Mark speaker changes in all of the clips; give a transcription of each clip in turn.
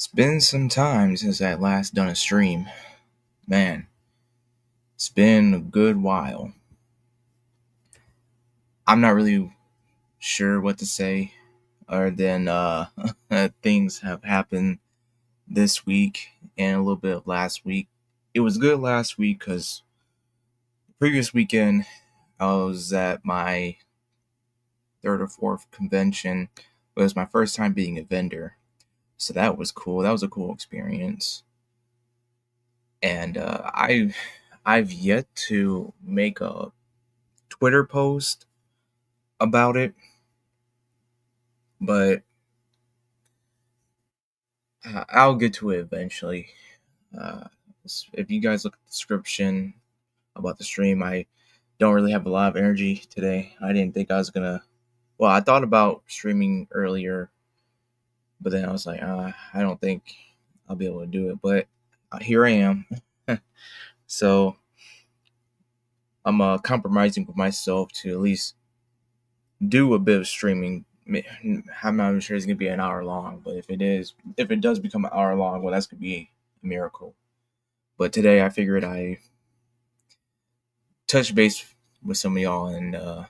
Speaker 1: It's been some time since I last done a stream. Man, it's been a good while. I'm not really sure what to say other than things have happened this week and a little bit of last week. It was good last week because previous weekend I was at my third or fourth convention. It was my first time being a vendor. So that was cool. That was a cool experience. And I've yet to make a Twitter post about it, but I'll get to it eventually. Uh, if you guys look at the description about the stream, I don't really have a lot of energy today. I didn't think I was gonna. Well, I thought about streaming earlier, but then I was like, I don't think I'll be able to do it. But here I am. So I'm compromising with myself to at least do a bit of streaming. I'm not even sure it's gonna be an hour long, but if it does become an hour long, well, that's gonna be a miracle. But today I figured I touch base with some of y'all and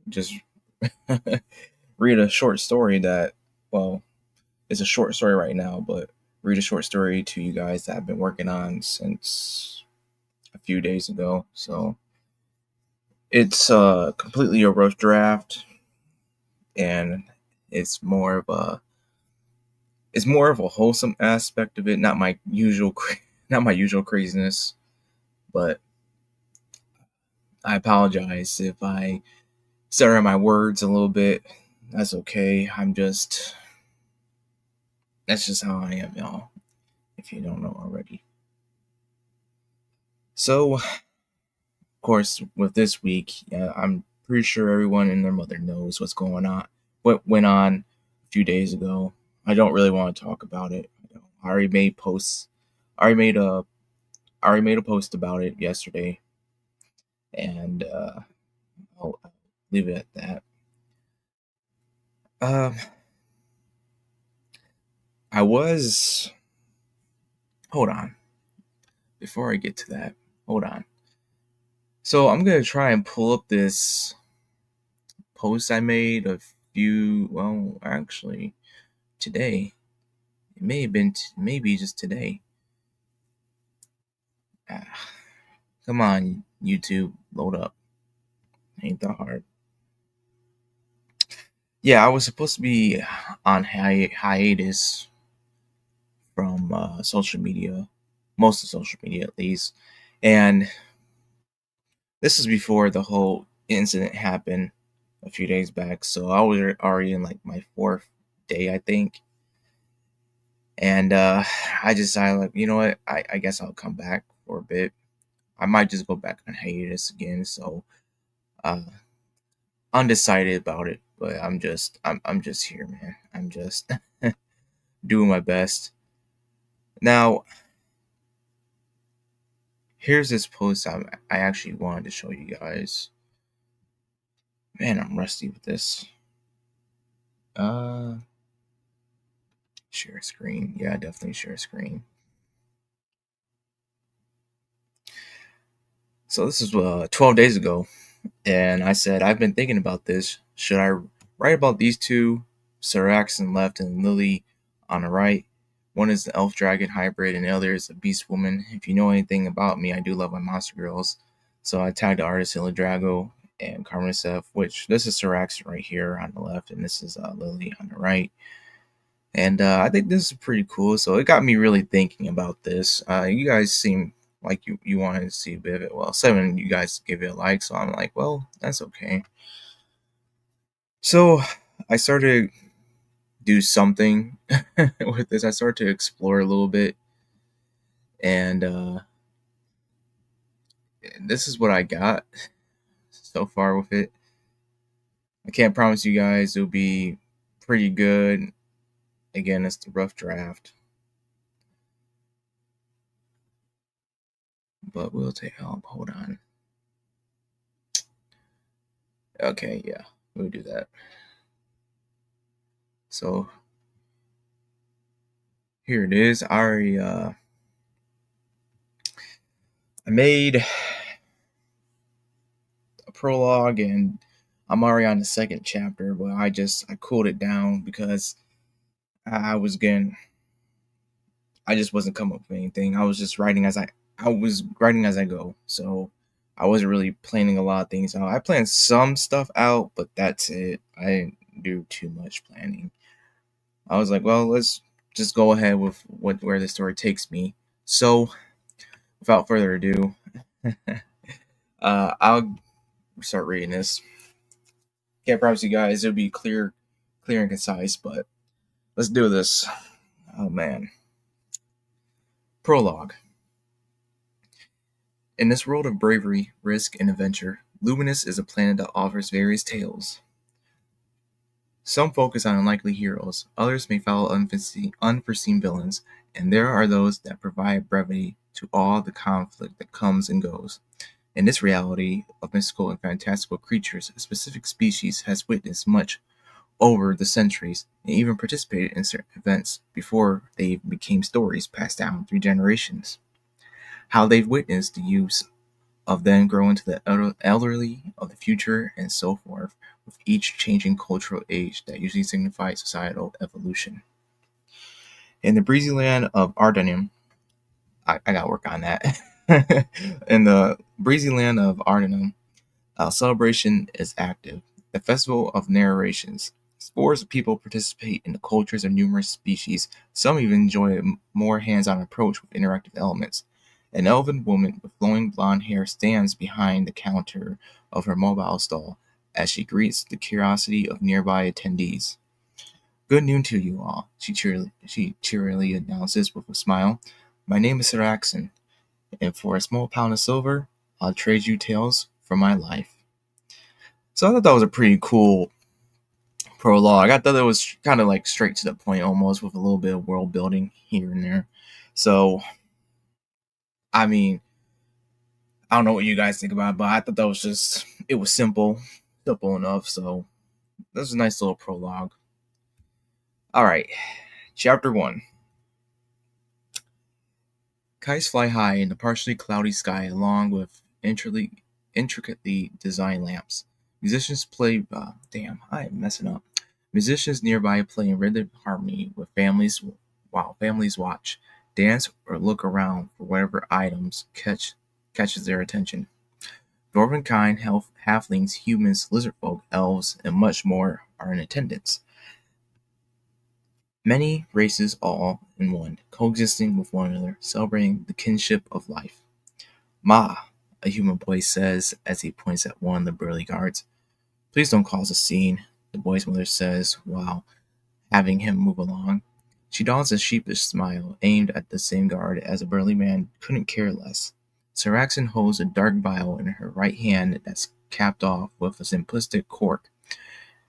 Speaker 1: just read a short story that, well, it's a short story right now, but read a short story to you guys that I've been working on since a few days ago. So it's completely a rough draft, and it's more of a wholesome aspect of it, not my usual not my usual craziness. But I apologize if I stutter my words a little bit. That's okay. That's just how I am, y'all, if you don't know already. So, of course, with this week, I'm pretty sure everyone and their mother knows what went on a few days ago. I don't really want to talk about it. I already made posts. I already made a post about it yesterday, and I'll leave it at that. Um, I was. Hold on. Before I get to that, hold on. So I'm gonna try and pull up this post I made actually today. It may have been maybe just today. Ah, come on, YouTube, load up. Ain't that hard. Yeah, I was supposed to be on hiatus from social media, most of social media at least, and this is before the whole incident happened a few days back. So I was already in like my fourth day, I think. And I decided, like, you know what? I guess I'll come back for a bit. I might just go back on hiatus again. So uh, undecided about it, but I'm just here, man. I'm just doing my best. Now, here's this post I actually wanted to show you guys. Man, I'm rusty with this. Uh, Share screen. Yeah, definitely share screen. So this is 12 days ago, and I said, I've been thinking about this. Should I write about these two, Syrax on the left and Lily on the right? One is the elf dragon hybrid, and the other is a beast woman. If you know anything about me, I do love my monster girls. So I tagged the artist Drago and Karmasev, which this is Syrax right here on the left, and this is Lily on the right. And I think this is pretty cool. So it got me really thinking about this. You guys seem like you wanted to see a bit of it. Well, 7 of you guys gave it a like, so I'm like, well, that's okay. So I started to do something with this. I started to explore a little bit, and this is what I got so far with it. I can't promise you guys it'll be pretty good. Again, it's the rough draft, but we'll take help. Hold on. Okay, yeah, we'll do that. So Here it is. I made a prologue, and I'm already on the second chapter, but I cooled it down because I was getting I just wasn't coming up with anything. I was writing as I go. So I wasn't really planning a lot of things out. I planned some stuff out, but that's it. I didn't do too much planning. I was like, well, let's just go ahead with where the story takes me. So without further ado, I'll start reading this. Can't promise you guys it'll be clear and concise, but let's do this. Oh man. Prologue. In this world of bravery, risk, and adventure, Luminous is a planet that offers various tales. Some focus on unlikely heroes, others may follow unforeseen villains, and there are those that provide brevity to all the conflict that comes and goes. In this reality of mystical and fantastical creatures, a specific species has witnessed much over the centuries and even participated in certain events before they became stories passed down through generations. How they've witnessed the use of then grow into the elderly of the future and so forth, with each changing cultural age that usually signifies societal evolution. In the breezy land of Ardenum, I gotta work on that. In the breezy land of Ardenum, a celebration is active. The Festival of Narrations. Scores of people participate in the cultures of numerous species. Some even enjoy a more hands-on approach with interactive elements. An elven woman with flowing blonde hair stands behind the counter of her mobile stall as she greets the curiosity of nearby attendees. "Good noon to you all," she cheerily announces with a smile. "My name is Saraxon, and for a small pound of silver, I'll trade you tales from my life." So I thought that was a pretty cool prologue. I thought it was kind of like straight to the point almost, with a little bit of world building here and there. So, I mean, I don't know what you guys think about it, but I thought that was it was simple enough. So, that was a nice little prologue. All right, chapter 1. Kites fly high in the partially cloudy sky along with intricately designed lamps. Musicians play. Damn, I am messing up. Musicians nearby play in rhythmic harmony with families while families watch, dance, or look around for whatever items catches their attention. Dwarvenkind, halflings, humans, lizardfolk, elves, and much more are in attendance. Many races all in one, coexisting with one another, celebrating the kinship of life. "Ma," a human boy says as he points at one of the burly guards. "Please don't cause a scene," the boy's mother says while having him move along. She dons a sheepish smile aimed at the same guard as a burly man couldn't care less. Saraxon holds a dark vial in her right hand that's capped off with a simplistic cork.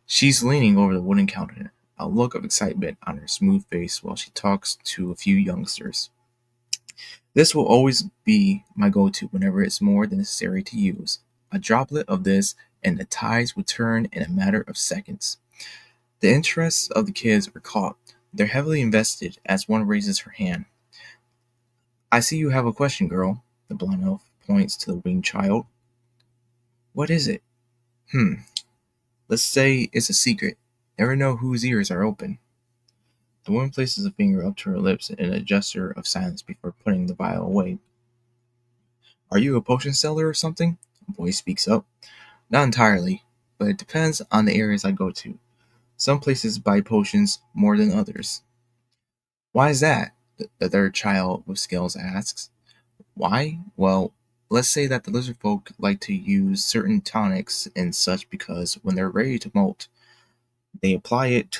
Speaker 1: She's leaning over the wooden counter, a look of excitement on her smooth face while she talks to a few youngsters. "This will always be my go-to whenever it's more than necessary to use. A droplet of this and the tides will turn in a matter of seconds." The interests of the kids are caught. They're heavily invested as one raises her hand. "I see you have a question, girl." The blonde elf points to the winged child. "What is it?" "Hmm. Let's say it's a secret. Never know whose ears are open." The woman places a finger up to her lips in a gesture of silence before putting the vial away. "Are you a potion seller or something?" A boy speaks up. "Not entirely, but it depends on the areas I go to. Some places buy potions more than others." "Why is that?" the third child with scales asks. "Why? Well, let's say that the lizard folk like to use certain tonics and such because when they're ready to molt, they apply it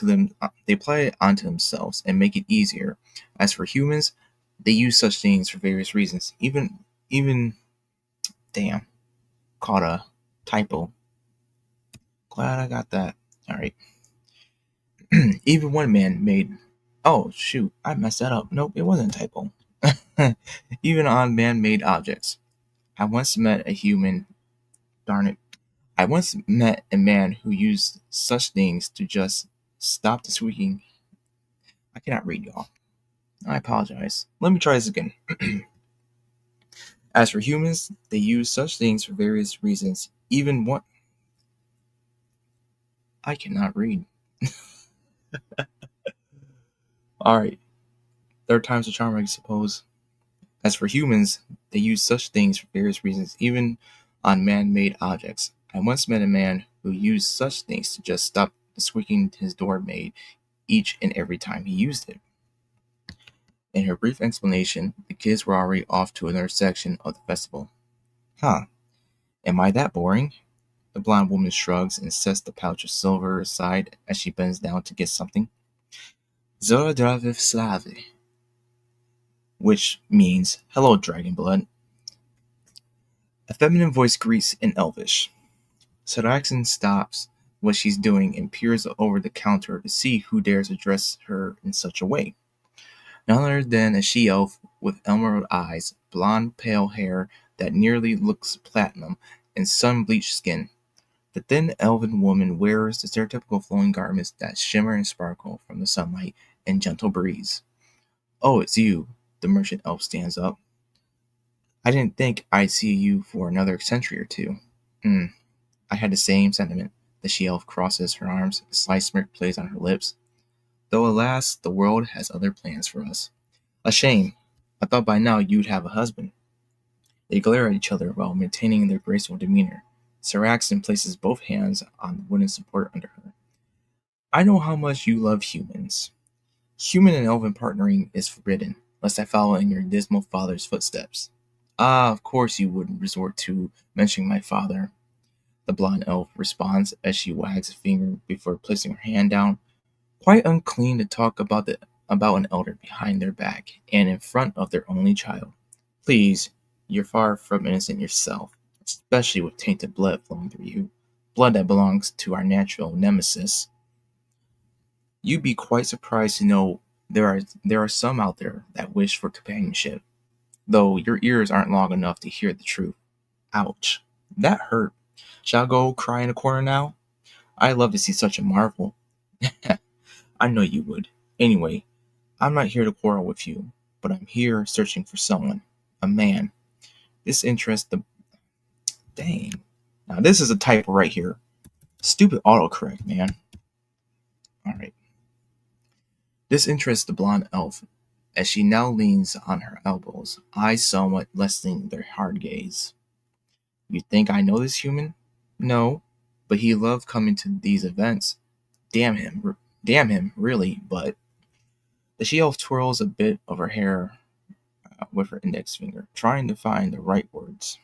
Speaker 1: onto themselves and make it easier. As for humans, they use such things for various reasons. Even damn, caught a typo. Glad I got that. All right. Even one man made. Oh shoot, I messed that up. Nope, it wasn't a typo. Even on man-made objects. I once met a human. Darn it. I once met a man who used such things to just stop the squeaking. I cannot read, y'all. I apologize. Let me try this again. As for humans, they use such things for various reasons. Even one. I cannot read. Alright, third time's a charm, I suppose. As for humans, they use such things for various reasons, even on man made objects. I once met a man who used such things to just stop the squeaking his door made each and every time he used it. In her brief explanation, the kids were already off to another section of the festival. Huh, am I that boring? The blonde woman shrugs and sets the pouch of silver aside as she bends down to get something. Zorodraviv Slavi, which means, hello, dragon blood. A feminine voice greets in Elvish. Saraxin stops what she's doing and peers over the counter to see who dares address her in such a way. None other than a she-elf with emerald eyes, blonde pale hair that nearly looks platinum, and sun-bleached skin. The thin elven woman wears the stereotypical flowing garments that shimmer and sparkle from the sunlight and gentle breeze. Oh, it's you. The merchant elf stands up. I didn't think I'd see you for another century or two. I had the same sentiment. The she-elf crosses her arms, a slight smirk plays on her lips. Though alas, the world has other plans for us. A shame. I thought by now you'd have a husband. They glare at each other while maintaining their graceful demeanor. Saraxin places both hands on the wooden support under her. I know how much you love humans. Human and elven partnering is forbidden, lest I follow in your dismal father's footsteps. Ah, of course you wouldn't resort to mentioning my father. The blonde elf responds as she wags a finger before placing her hand down. Quite unclean to talk about an elder behind their back and in front of their only child. Please, you're far from innocent yourself, especially with tainted blood flowing through you, blood that belongs to our natural nemesis. You'd be quite surprised to know there are some out there that wish for companionship, though your ears aren't long enough to hear the truth. Ouch. That hurt. Shall I go cry in a corner now? I'd love to see such a marvel. I know you would. Anyway, I'm not here to quarrel with you, but I'm here searching for someone. A man. This interests the... Dang. Now this is a typo right here. Stupid autocorrect, man. Alright. This interests the blonde elf, as she now leans on her elbows, eyes somewhat lessening their hard gaze. You think I know this human? No, but he loved coming to these events. Damn him, really, but... The she-elf twirls a bit of her hair with her index finger, trying to find the right words.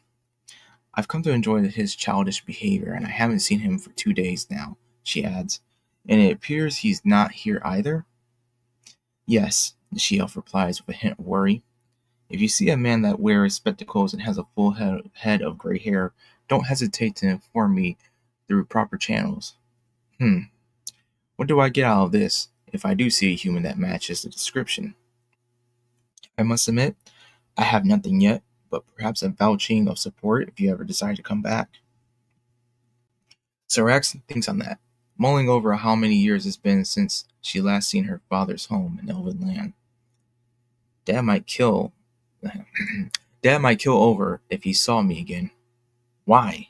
Speaker 1: I've come to enjoy his childish behavior, and I haven't seen him for 2 days now, she adds. And it appears he's not here either? Yes, the she-elf replies with a hint of worry. If you see a man that wears spectacles and has a full head of gray hair, don't hesitate to inform me through proper channels. What do I get out of this if I do see a human that matches the description? I must admit, I have nothing yet, but perhaps a vouching of support if you ever decide to come back. Saraxin thinks on that, mulling over how many years it's been since she last seen her father's home in Elven land. Dad might kill over if he saw me again. Why?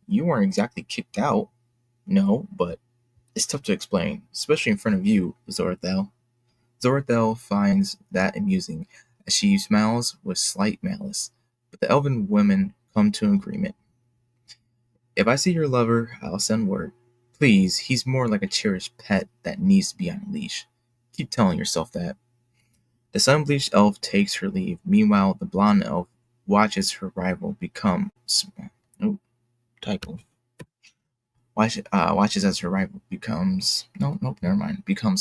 Speaker 1: You weren't exactly kicked out. No, but it's tough to explain, especially in front of you, Zorathel. Zorathel finds that amusing, as she smiles with slight malice, but the elven women come to an agreement. If I see your lover, I'll send word. Please, he's more like a cherished pet that needs to be on a leash. Keep telling yourself that. The sun-bleached elf takes her leave. Meanwhile, the blonde elf watches her rival become watches as her rival becomes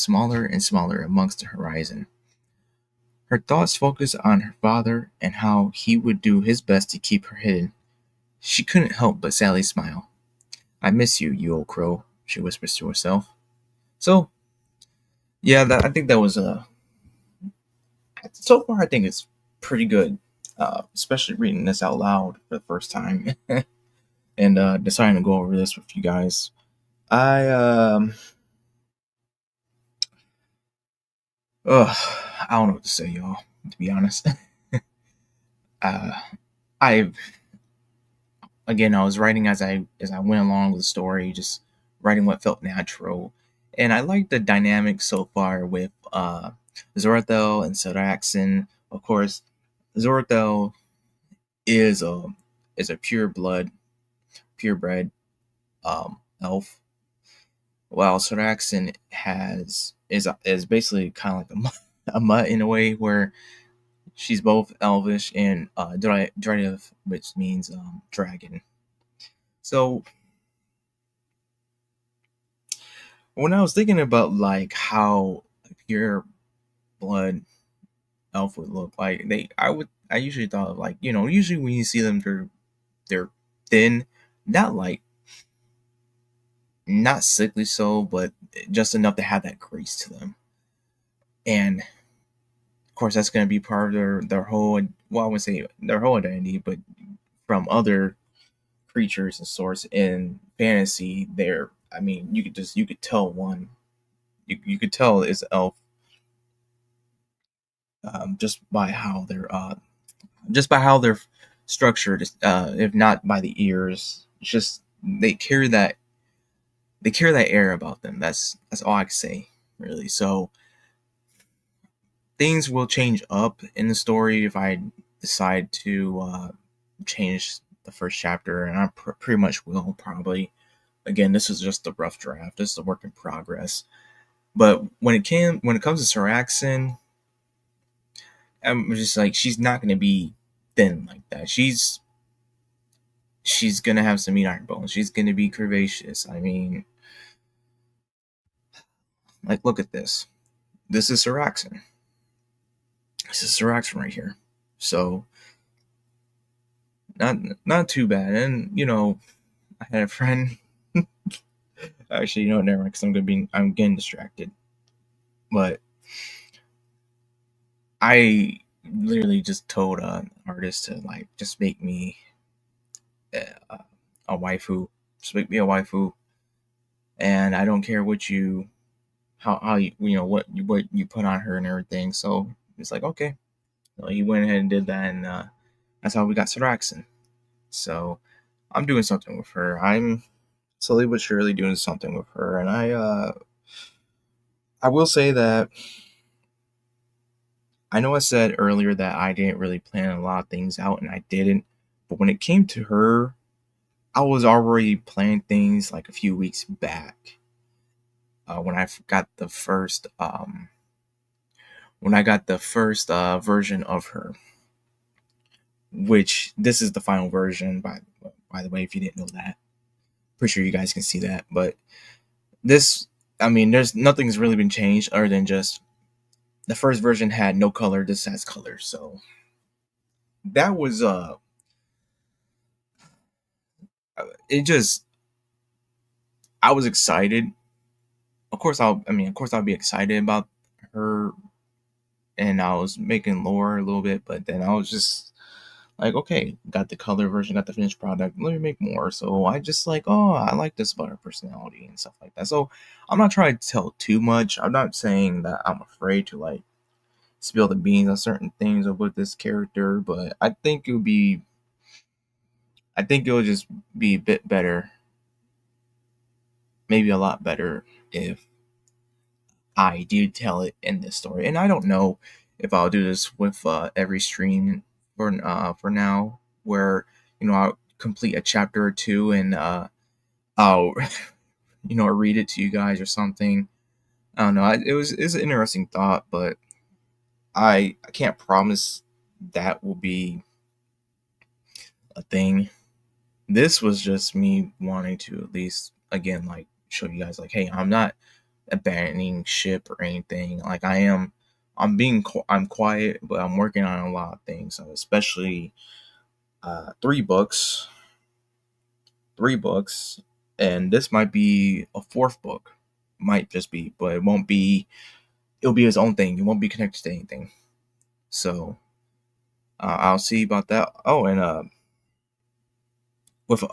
Speaker 1: smaller and smaller amongst the horizon. Her thoughts focus on her father and how he would do his best to keep her hidden. She couldn't help but sadly smile. I miss you, you old crow, she whispers to herself. So, yeah, I think that was so far I think it's pretty good, especially reading this out loud for the first time and deciding to go over this with you guys. I I don't know what to say, y'all. To be honest, uh, I again, I was writing as I went along with the story, just writing what felt natural, and I like the dynamic so far with Zorthel and Saraxin. Of course, Zorthel is a purebred elf, while Saraxin is basically kind of like a mutt in a way, where she's both elvish and Dreadif, which means dragon. So when I was thinking about like how a pure blood elf would look like, I usually thought of like, usually when you see them, they're thin, not like not sickly so, but just enough to have that grace to them. And of course, that's going to be part of their whole, well, I wouldn't say their whole identity, but from other creatures and sorts in fantasy, I mean, you could tell one, you could tell it's elf, just by how they're structured, if not by the ears. It's just they carry that air about them. That's all I can say, really. So things will change up in the story if I decide to change the first chapter, and I pretty much will, probably. Again, this is just a rough draft. This is a work in progress. But when it comes to Saraxin, I'm just like, she's not going to be thin like that. She's going to have some meat iron bones. She's going to be curvaceous. I mean, like, look at this. This is Saraxin. This is Saraxin right here. So not too bad. And I had a friend. Actually, never mind, because I'm getting distracted. But I literally just told an artist to like just make me a waifu. Just make me a waifu, and I don't care what how what you put on her and everything. So it's like, okay. So he went ahead and did that, and that's how we got Saraxin. So I'm doing something with her. I'm slowly but surely doing something with her, and I will say that I know I said earlier that I didn't really plan a lot of things out, and I didn't. But when it came to her, I was already planning things like a few weeks back. When I got the first version of her, which this is the final version, by the way, if you didn't know that. Pretty sure you guys can see that. But this, I mean, there's nothing's really been changed other than just the first version had no color. This has color. So that was it just, I was excited. Of course I'll be excited about her, and I was making lore a little bit, but then I was just like, okay, got the color version, got the finished product, let me make more. So I just like, oh, I like this about her personality and stuff like that. So I'm not trying to tell too much. I'm not saying that I'm afraid to like spill the beans on certain things with this character, but I think it'll just be a bit better, maybe a lot better, if I do tell it in this story. And I don't know if I'll do this with every stream for now, where I'll complete a chapter or two, and I'll read it to you guys or something. I don't know. It's an interesting thought, but I can't promise that will be a thing. This was just me wanting to at least, again, like, show you guys like, hey, I'm not abandoning ship or anything. Like, I'm quiet, but I'm working on a lot of things, especially 3 books, and this might be a 4th book. Might just be, but it won't be. It'll be its own thing. It won't be connected to anything. So I'll see about that. Oh, and with an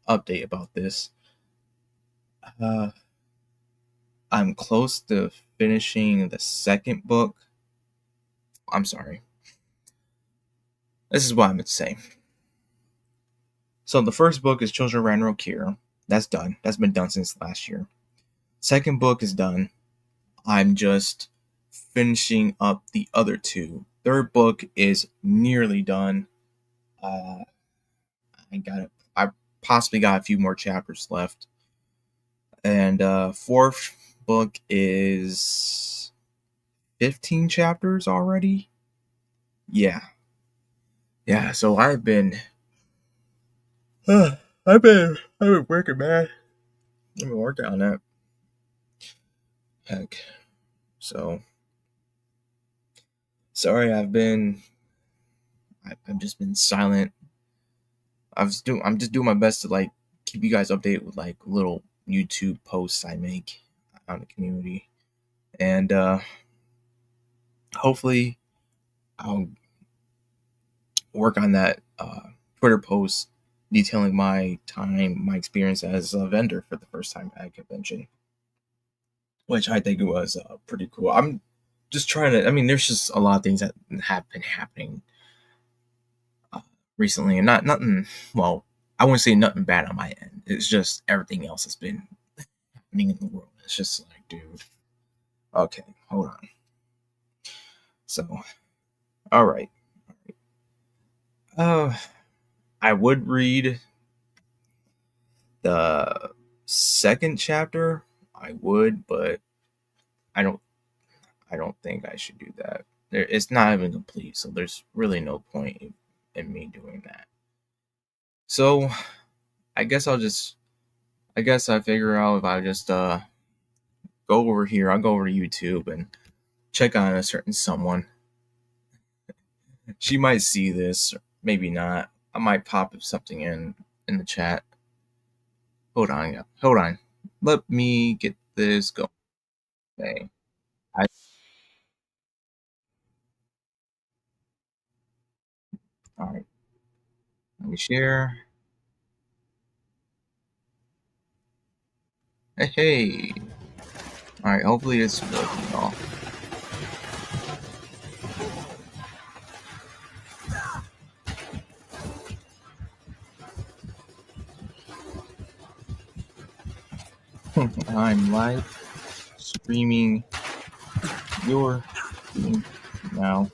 Speaker 1: update about this, I'm close to finishing the 2nd book. I'm sorry. This is what I meant to say. So the first book is Children of Ran Kir. That's done. That's been done since last year. Second book is done. I'm just finishing up the other two. Third book is nearly done. I possibly got a few more chapters left. And fourth book is 15 chapters already. Yeah. So I've been working, man. I've been working on that. Heck. So sorry I've just been silent. I'm just doing my best to like keep you guys updated with like little YouTube posts I make on the community. And hopefully I'll work on that Twitter post detailing my experience as a vendor for the first time at a convention, which I think was pretty cool. I'm just trying to, there's just a lot of things that have been happening recently, and nothing, well, I wouldn't say nothing bad on my end. It's just everything else has been happening in the world. It's just like, dude. Okay, hold on. So, all right. I would read the second chapter. I would, but I don't think I should do that. It's not even complete, so there's really no point in me doing that. So, I guess I figure out if I just go over here. I'll go over to YouTube and check on a certain someone. She might see this, or maybe not. I might pop something in the chat. Hold on. Let me get this going. Okay. All right. Let me share. Hey. All right. Hopefully it's working, y'all. I'm live streaming your stream now.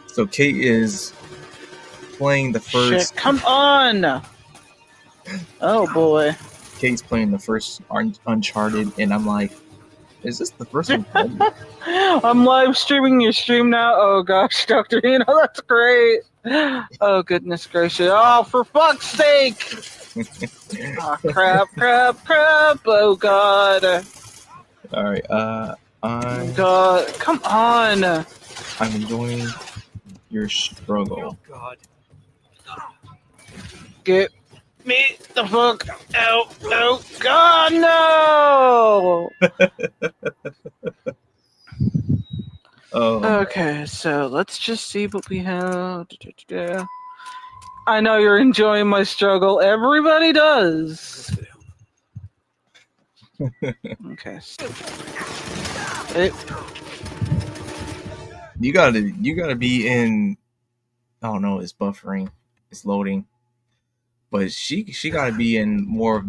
Speaker 1: So Kate is playing the first.
Speaker 2: Shit, come on! Oh boy.
Speaker 1: Kate's playing the first Uncharted, and I'm like, is this the first one?
Speaker 2: I'm live streaming your stream now. Oh gosh, Dr. Hino, that's great. Oh goodness gracious. Oh, for fuck's sake! Oh, crap. Oh god.
Speaker 1: Alright,
Speaker 2: God, come on!
Speaker 1: I'm enjoying your struggle.
Speaker 2: Oh god. Get me the fuck out! Oh god, no! Okay, so let's just see what we have. I know you're enjoying my struggle. Everybody does. Okay.
Speaker 1: You gotta be in. I don't know. It's buffering. It's loading. But she gotta be in more of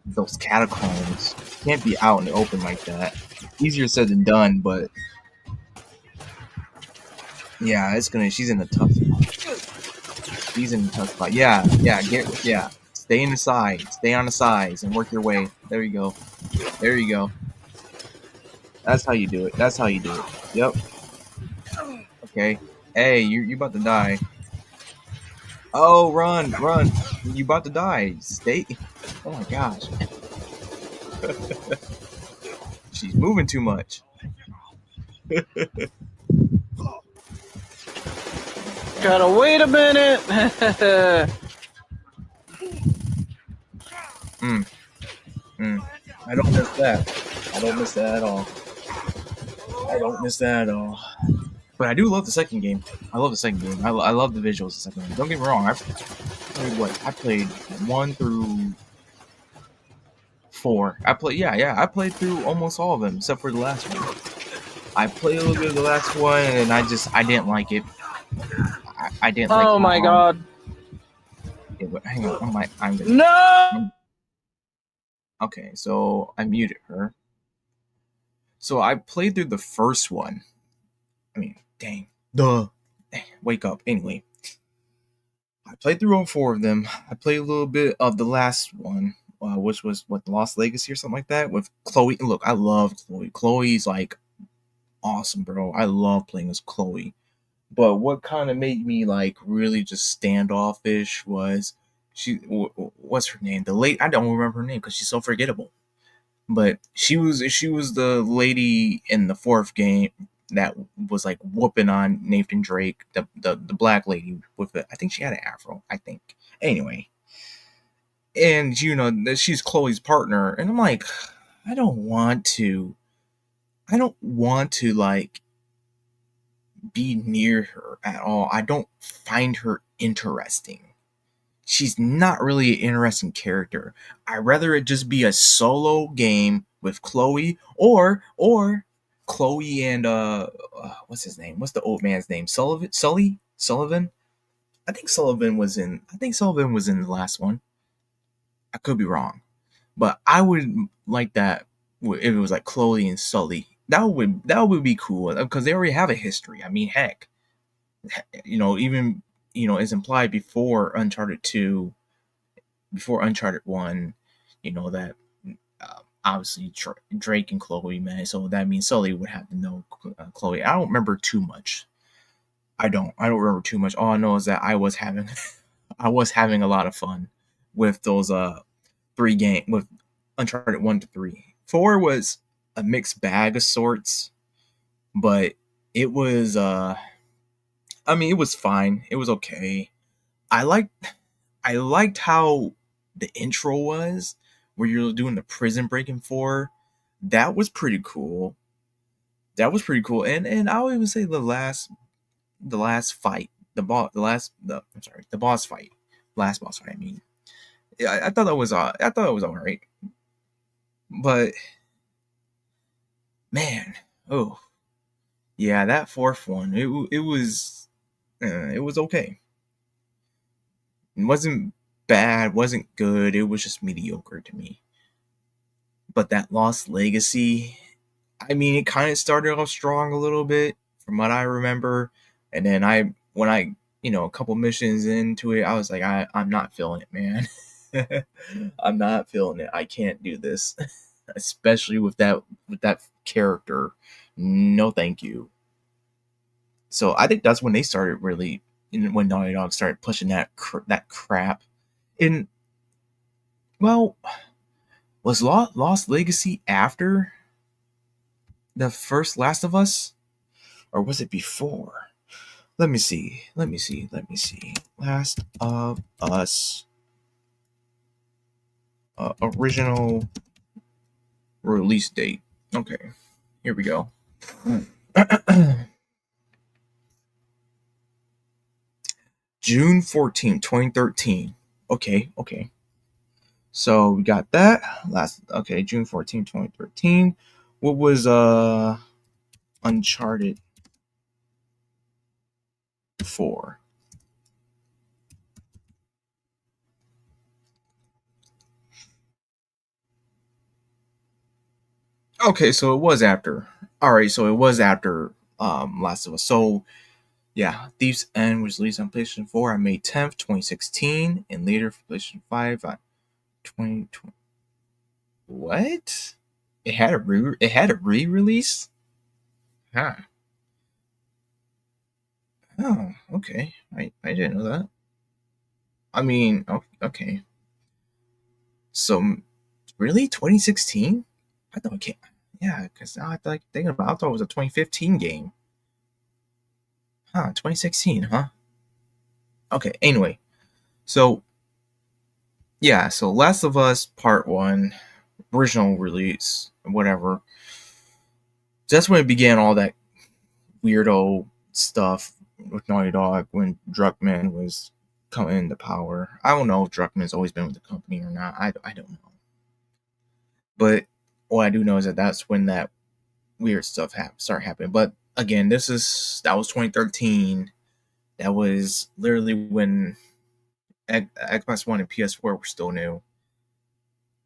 Speaker 1: those catacombs. Can't be out in the open like that. Easier said than done, but yeah, she's in a tough spot. She's in a tough spot. Yeah. Stay in the side. Stay on the sides and work your way. There you go. That's how you do it. Yep. Okay. Hey, you about to die. Oh, run. You about to die. Stay. Oh my gosh. She's moving too much.
Speaker 2: Gotta wait a minute.
Speaker 1: I don't miss that. I don't miss that at all. But I do love the second game. I love the second game. I love the visuals of the second game. Don't get me wrong. I played 1 through 4. I played through almost all of them except for the last one. I played a little bit of the last one, and I didn't like it. I didn't like
Speaker 2: Oh my god.
Speaker 1: hang on, I'm gonna.
Speaker 2: No!
Speaker 1: Okay, so I muted her. So I played through the first one. I mean, dang, duh, wake up. Anyway, I played through all 4 of them. I played a little bit of the last one, which was the Lost Legacy or something like that with Chloe. Look, I love Chloe. Chloe's like awesome, bro. I love playing as Chloe. But what kind of made me like really just standoffish was what's her name? The late I don't remember her name because she's so forgettable. But she was the lady in the 4th game that was like whooping on Nathan Drake, the black lady with it. I think she had an afro. I think. Anyway, and she's Chloe's partner, and I'm like, I don't want to like be near her at all. I don't find her interesting. She's not really an interesting character. I'd rather it just be a solo game with Chloe or Chloe and what's his name? What's the old man's name? Sullivan? I think Sullivan was in the last one. I could be wrong. But I would like that if it was like Chloe and Sully. That would be cool because they already have a history. I mean, heck, even it's implied before Uncharted 2, before Uncharted 1, that obviously Drake and Chloe met, so that means Sully would have to know Chloe. I don't remember too much. I don't remember too much. All I know is that I was having a lot of fun with those 3 game with Uncharted 1 to 3. 4 was a mixed bag of sorts, but it was it was fine. It was okay. I liked how the intro was, where you're doing the prison break in 4. That was pretty cool. And I'll even say the last fight, the boss fight, last boss fight. I mean, yeah, I thought that was alright. But man, oh yeah, that 4th one, it was okay. It wasn't bad, wasn't good. It was just mediocre to me. But that Lost Legacy, I mean, it kind of started off strong a little bit from what I remember, and then when I a couple missions into it, I was like, I'm not feeling it, man. I'm not feeling it. I can't do this, especially with that character. No, thank you. So I think that's when they started really, when Naughty Dog started pushing that crap. And well, was Lost Legacy after the first Last of Us, or was it before? Let me see. Last of Us original release date. Okay, here we go. June 14, 2013. Okay. So we got that June 14, 2013. What was Uncharted 4? Okay, so it was after. All right, so it was after Last of Us. So yeah, Thief's End was released on PlayStation 4 on May 10th, 2016, and later for PlayStation 5 on 2020. What? It had a re-release? Huh. Oh, okay. I didn't know that. I mean, okay. So, really, 2016? I thought it came. Yeah, because now I thought thinking about. I thought it was a 2015 game. Huh? 2016? Huh? Okay. Anyway, so yeah, so Last of Us Part 1, original release, whatever. That's when it began all that weirdo stuff with Naughty Dog when Druckmann was coming into power. I don't know if Druckmann's always been with the company or not. I don't know. But what I do know is that that's when that weird stuff start happening. But again, that was 2013. That was literally when Xbox One and PS4 were still new,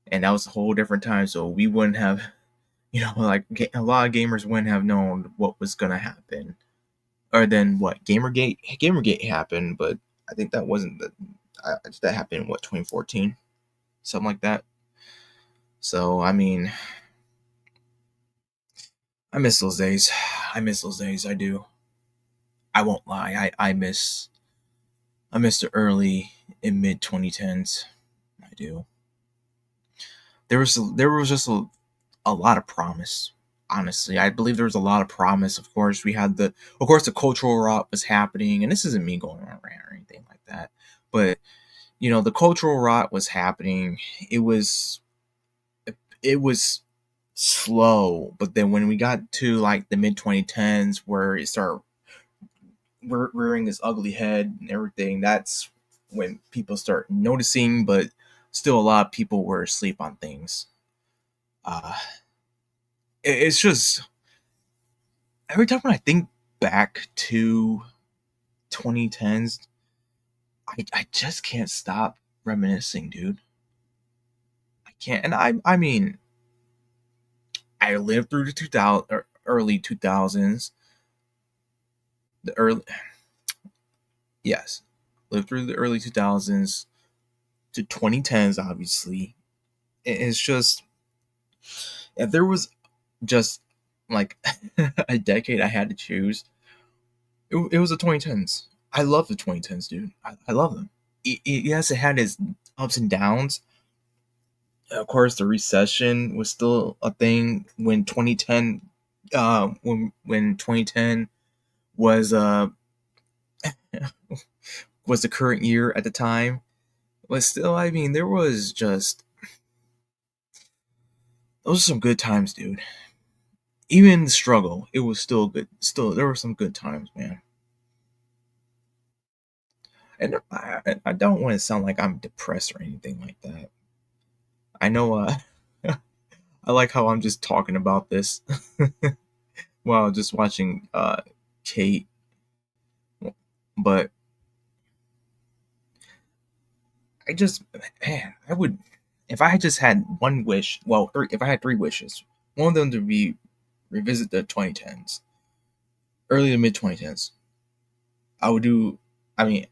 Speaker 1: and that was a whole different time. So we wouldn't have, like a lot of gamers wouldn't have known what was gonna happen, or then what Gamergate happened. But I think that wasn't that happened in what 2014, something like that. So I mean, I miss those days. I miss those days. I do. I won't lie. I miss the early and mid 2010s. I do. There was just a lot of promise. Honestly, I believe there was a lot of promise. Of course, the cultural rot was happening, and this isn't me going on a rant or anything like that. But the cultural rot was happening. It was it was slow, but then when we got to like the mid 2010s, where it started rearing its ugly head and everything, that's when people start noticing. But still, a lot of people were asleep on things. Uh, it's just every time when I think back to 2010s, I just can't stop reminiscing, dude. I can't, and I mean, I lived through the 2000 or early 2000s, the early yes, lived through the early 2000s to 2010s. Obviously, it's just if there was just like a decade I had to choose, it was the 2010s. I love the 2010s, dude. I love them. Yes, it had its ups and downs. Of course, the recession was still a thing when 2010, when 2010 was was the current year at the time. But still, I mean, there was just those are some good times, dude. Even the struggle, it was still good. Still, there were some good times, man. And I don't want to sound like I'm depressed or anything like that. I know. I like how I'm just talking about this while just watching Kate. But I just, man, I would, if I had just had one wish. Well, if I had three wishes, one of them to be revisit the 2010s, early to mid 2010s. I would do. I mean,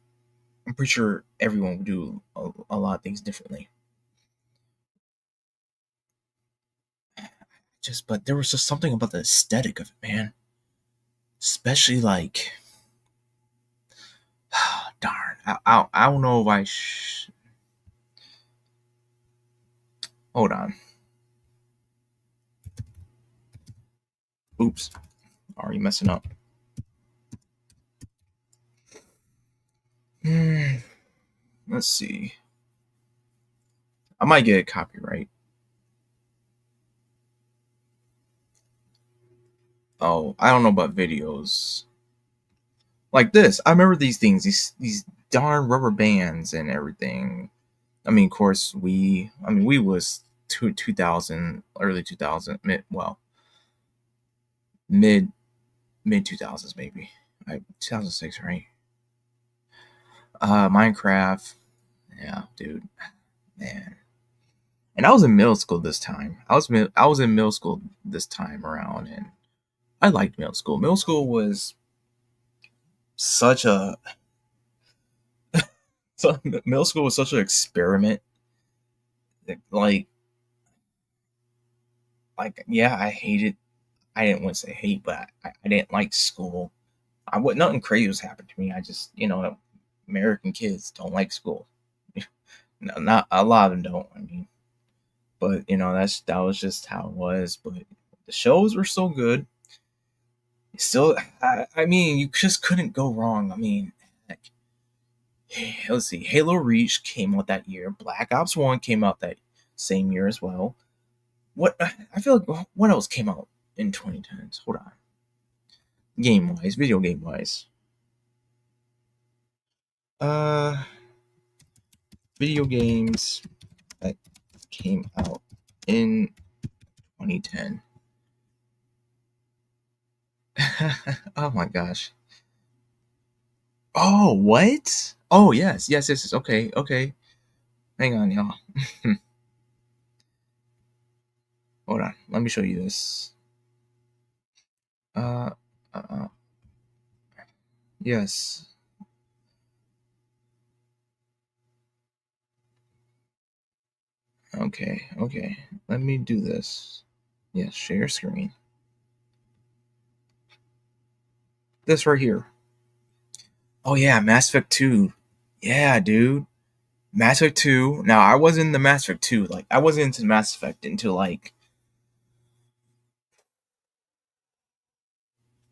Speaker 1: I'm pretty sure everyone would do a lot of things differently. But there was just something about the aesthetic of it, man. Especially like, darn, I don't know if hold on. Oops, already messing up. Let's see. I might get a copyright. Oh, I don't know about videos like this. I remember these things, these darn rubber bands and everything. I mean, of course, we was 2000, early 2000, mid mid 2000s maybe. 2006, right? Minecraft. Yeah, dude. Man. And I was in middle school this time. I was in middle school this time around, and I liked middle school. Middle school was such a middle school was such an experiment. Like yeah, I hated. I didn't want to say hate, but I didn't like school. I what Nothing crazy was happening to me. I just American kids don't like school. No, not a lot of them don't. I mean, but that was just how it was. But the shows were so good. Still, I mean, you just couldn't go wrong. I mean, like, let's see, Halo Reach came out that year. Black Ops 1 came out that same year as well. What I feel like what else came out in 2010s? Hold on. Game wise, video game wise. Uh Video games that came out in 2010. Oh my gosh. Oh, what? Oh, yes, yes, yes, yes. Okay, okay. Hang on, y'all. Hold on. Let me show you this. Uh, uh, yes. Okay, okay. Let me do this. Yes, share screen. This right here. Oh yeah, Mass Effect 2. Yeah, dude. Mass Effect 2. Now I wasn't in the Mass Effect 2. Like I wasn't into Mass Effect until like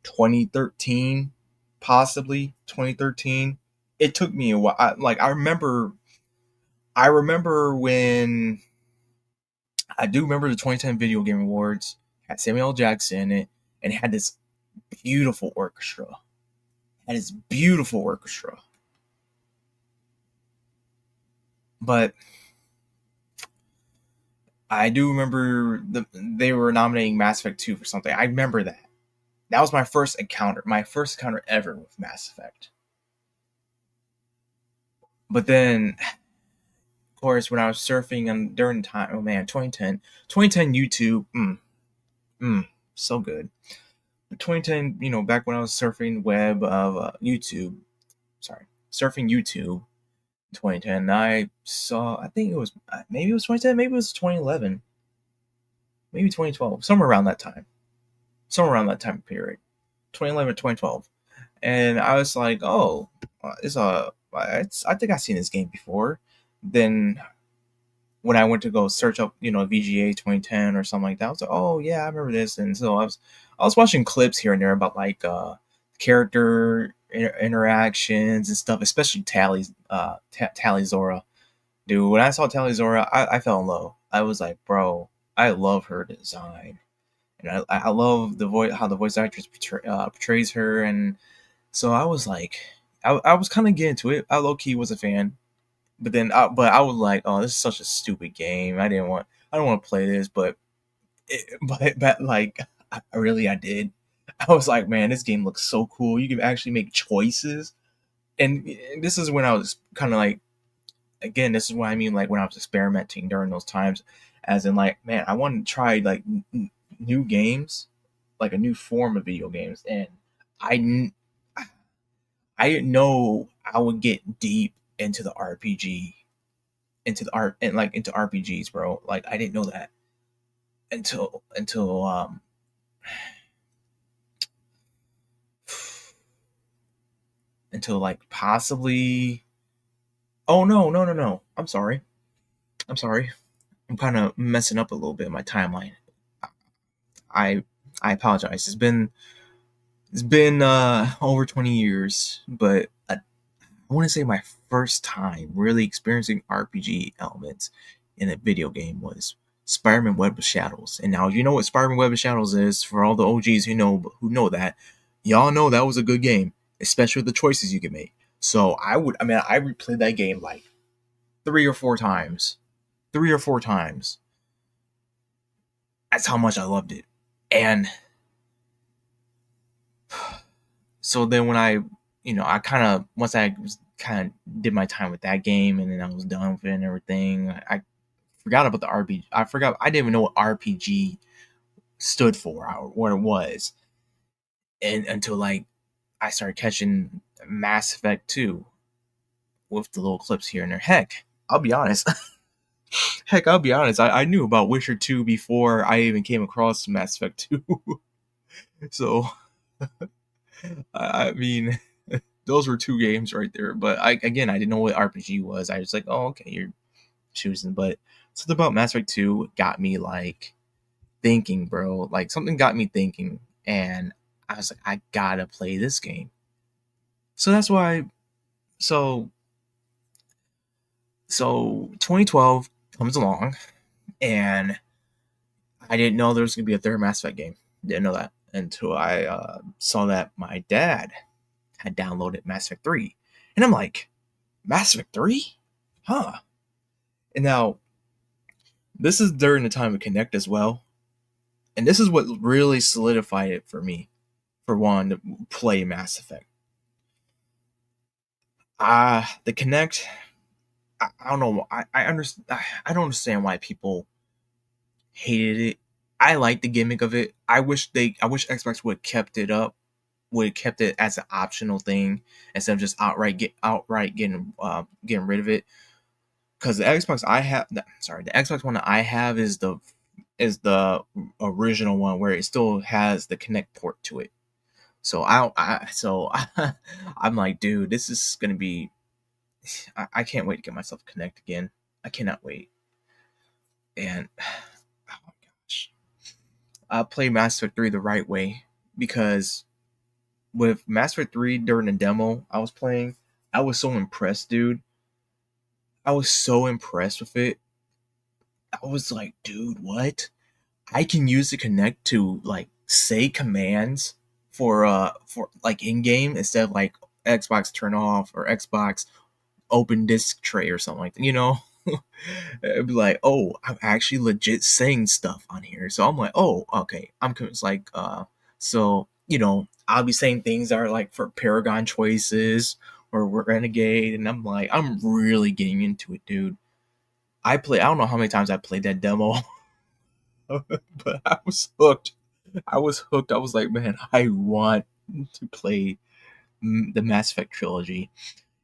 Speaker 1: 2013, possibly 2013. It took me a while. I remember when I do remember the 2010 Video Game Awards had Samuel L. Jackson in it and had this beautiful orchestra. Had this beautiful orchestra. But I do remember they were nominating Mass Effect 2 for something. I remember that. That was my first encounter ever with Mass Effect. But then, of course, when I was surfing and during the time, oh man, 2010 YouTube, so good. 2010, back when I was surfing web of surfing YouTube, 2010, I saw, I think it was, maybe it was 2010, maybe it was 2011, maybe 2012, somewhere around that time period, 2011, 2012. And I was like, oh, I think I've seen this game before. Then when I went to go search up, VGA 2010 or something like that, I was like, oh yeah, I remember this. And so I was watching clips here and there about like character interactions and stuff, especially Tali Zora. Dude, when I saw Tali Zora, I fell in love. I was like, bro, I love her design, and I love the voice, how the voice actress portrays her, and so I was like, I was kind of getting to it. I low key was a fan, but then, but I was like, oh, this is such a stupid game. I don't want to play this, but like, I did. I was like, man, this game looks so cool. You can actually make choices, and this is when I was kind of like, again, this is what I mean, like when I was experimenting during those times, as in like, man, I want to try like new games, like a new form of video games, and I I didn't know I would get deep into the RPG, into the art and like into RPGs, bro. Like I didn't know that until until like possibly. Oh no! I'm sorry. I'm sorry. I'm kind of messing up a little bit in my timeline. I I apologize. It's been over 20 years, but I want to say my first time really experiencing RPG elements in a video game was Spider-Man Web of Shadows. And now you know what Spider-Man Web of Shadows is. For all the OGs who know that, y'all know that was a good game, especially with the choices you can make. So I replayed that game like 3 or 4 times. 3 or 4 times. That's how much I loved it. And so then when I kind of, once I was kind of did my time with that game and then I was done with it and everything, I forgot about the RPG. I didn't even know what RPG stood for or what it was, and until like I started catching Mass Effect 2 with the little clips here and there. I'll be honest. I'll be honest. I knew about Witcher 2 before I even came across Mass Effect 2. So I mean, those were 2 games right there. But I didn't know what RPG was. I was like, oh, okay, you're choosing. But something about Mass Effect 2 got me like thinking, bro. Like something got me thinking, and I was like, I gotta play this game. So that's why. So 2012 comes along, and I didn't know there was gonna be a third Mass Effect game. Didn't know that until I saw that my dad had downloaded Mass Effect 3, and I'm like, Mass Effect 3, huh? And now this is during the time of Connect as well. and this is what really solidified it for me, for one, to play Mass Effect. The Kinect, I don't know. I understand. I don't understand why people hated it. I like the gimmick of it. I wish Xbox would have kept it up, would have kept it as an optional thing instead of just outright getting rid of it. Because the Xbox One that I have is the original one where it still has the Kinect port to it. So I'm like, dude, this is gonna be. I can't wait to get myself Kinect again. I cannot wait. And oh my gosh, I played Mass Effect 3 the right way, because with Mass Effect 3 during the demo I was playing, I was so impressed, dude. I was so impressed with it. I was like, dude, what? I can use the Kinect to like say commands for like in game instead of like Xbox turn off or Xbox open disk tray or something like that, you know? It'd be like, oh, I'm actually legit saying stuff on here. So I'm like, oh, okay. It's like, so, I'll be saying things that are like for Paragon choices or Renegade. And I'm like, I'm really getting into it, dude. I don't know how many times I played that demo, but I was hooked. I was hooked. I was like, man, I want to play the Mass Effect trilogy.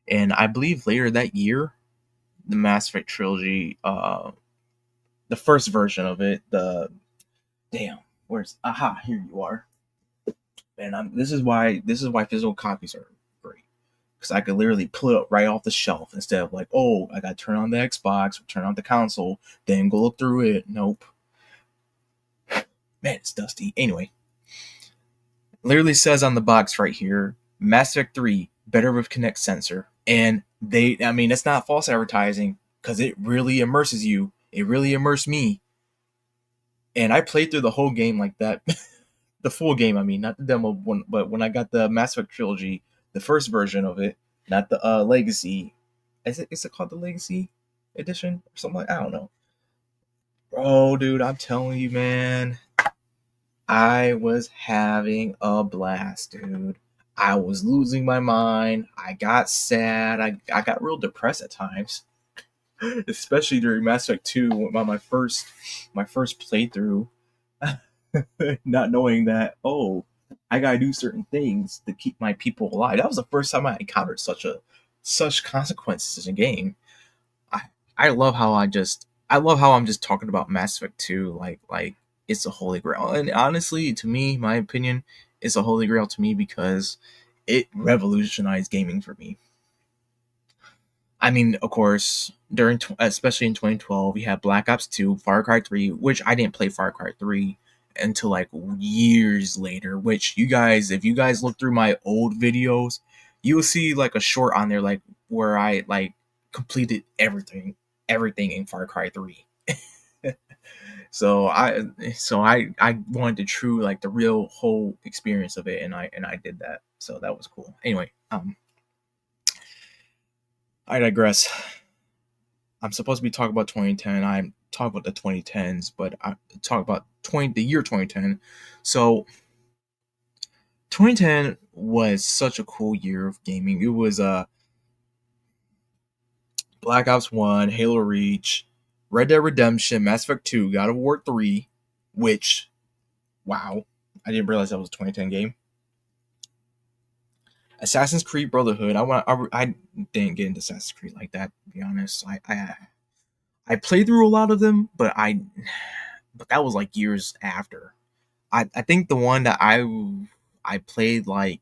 Speaker 1: And I believe later that year, the Mass Effect trilogy, the first version of it, here you are, man. This is why physical copies are great, because I could literally pull it up right off the shelf instead of like, oh, I got to turn on the Xbox or turn on the console, then go look through it. Nope, man, it's dusty. Anyway, literally says on the box right here, Mass Effect 3 better with Kinect sensor, and that's not false advertising, because it really immerses you. It really immersed me. And I played through the whole game like that. The full game, I mean, not the demo one, but when I got the Mass Effect trilogy, the first version of it, not the Legacy. Is it called the Legacy edition or something like? I don't know. Bro, dude, I'm telling you, man, I was having a blast, dude. I was losing my mind. I got sad. I got real depressed at times, especially during Mass Effect 2, my first playthrough. Not knowing that, oh, I gotta do certain things to keep my people alive. That was the first time I encountered such consequences in a game. I I love how I'm just talking about Mass Effect 2 like it's a holy grail. And honestly, to me, my opinion, it's a holy grail to me because it revolutionized gaming for me. I mean, of course, especially in 2012, we had Black Ops 2, Far Cry 3, which I didn't play Far Cry 3 until like years later. Which if you guys look through my old videos, you will see like a short on there, like where I like completed everything in Far Cry 3. So I wanted the true, like the real whole experience of it, and I did that. So that was cool. Anyway, I digress. I'm supposed to be talking about 2010. I'm talking about the 2010s, but I talk about the year 2010. So 2010 was such a cool year of gaming. It was Black Ops 1, Halo Reach, Red Dead Redemption, Mass Effect 2, God of War 3, which, wow, I didn't realize that was a 2010 game. Assassin's Creed Brotherhood. I didn't get into Assassin's Creed like that, to be honest. I played through a lot of them, but that was like years after. I think the one that I played like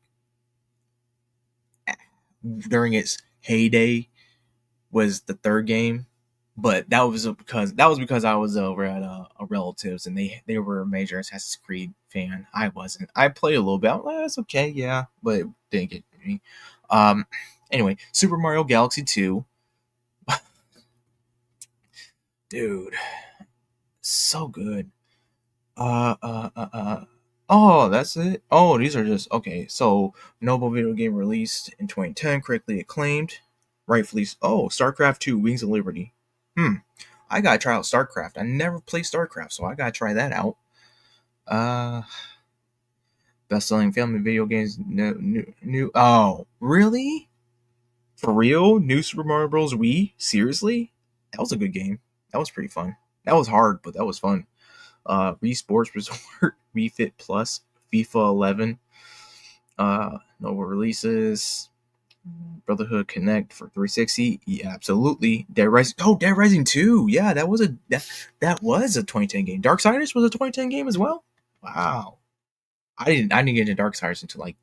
Speaker 1: during its heyday was the third game, but that was because I was over at a relatives, and they were a major Assassin's Creed fan. I wasn't. I played a little bit. I'm like, that's okay, yeah, but it didn't get me. Anyway, Super Mario Galaxy 2, dude, so good. Uh, uh, uh, uh. Oh, that's it. Oh, these are just okay. So, Noble video game released in 2010, critically acclaimed, rightfully. Oh, StarCraft 2: Wings of Liberty. I gotta try out StarCraft. I never played StarCraft, so I gotta try that out. Uh, best-selling family video games. No, new. Oh, really? For real? New Super Mario Bros. Wii? Seriously? That was a good game. That was pretty fun. That was hard, but that was fun. Wii Sports Resort, Wii Fit Plus, FIFA 11, Nova releases, Brotherhood Connect for 360. Yeah, absolutely. Dead Rising. Oh, Dead Rising 2. Yeah, that was a 2010 game. Darksiders was a 2010 game as well. Wow. I didn't get into Darksiders until like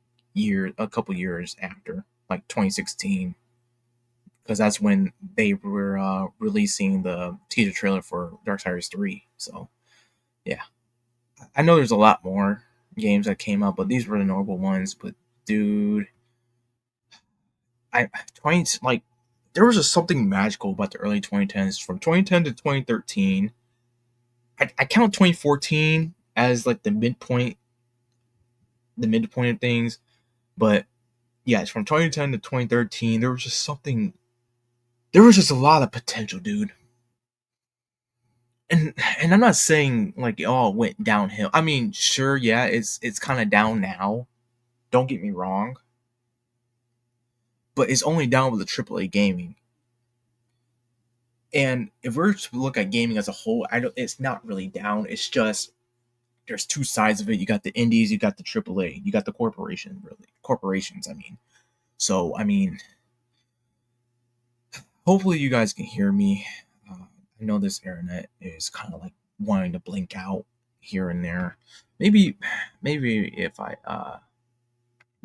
Speaker 1: a couple years after, like 2016, because that's when they were releasing the teaser trailer for Darksiders 3. So yeah, I know there's a lot more games that came out, but these were the notable ones. But dude, I 20 like there was just something magical about the early 2010s. From 2010 to 2013, I count 2014 as like the midpoint of things. But yeah, it's from 2010 to 2013. There was just something. There was just a lot of potential, dude. And I'm not saying like it all went downhill. I mean, sure, yeah, it's kind of down now. Don't get me wrong, but it's only down with the AAA gaming. And if we're to look at gaming as a whole, I don't. It's not really down. It's just there's two sides of it. You got the indies, you got the AAA, you got the corporations. I mean, so I mean, hopefully you guys can hear me. I know this internet is kind of like wanting to blink out here and there. Maybe if I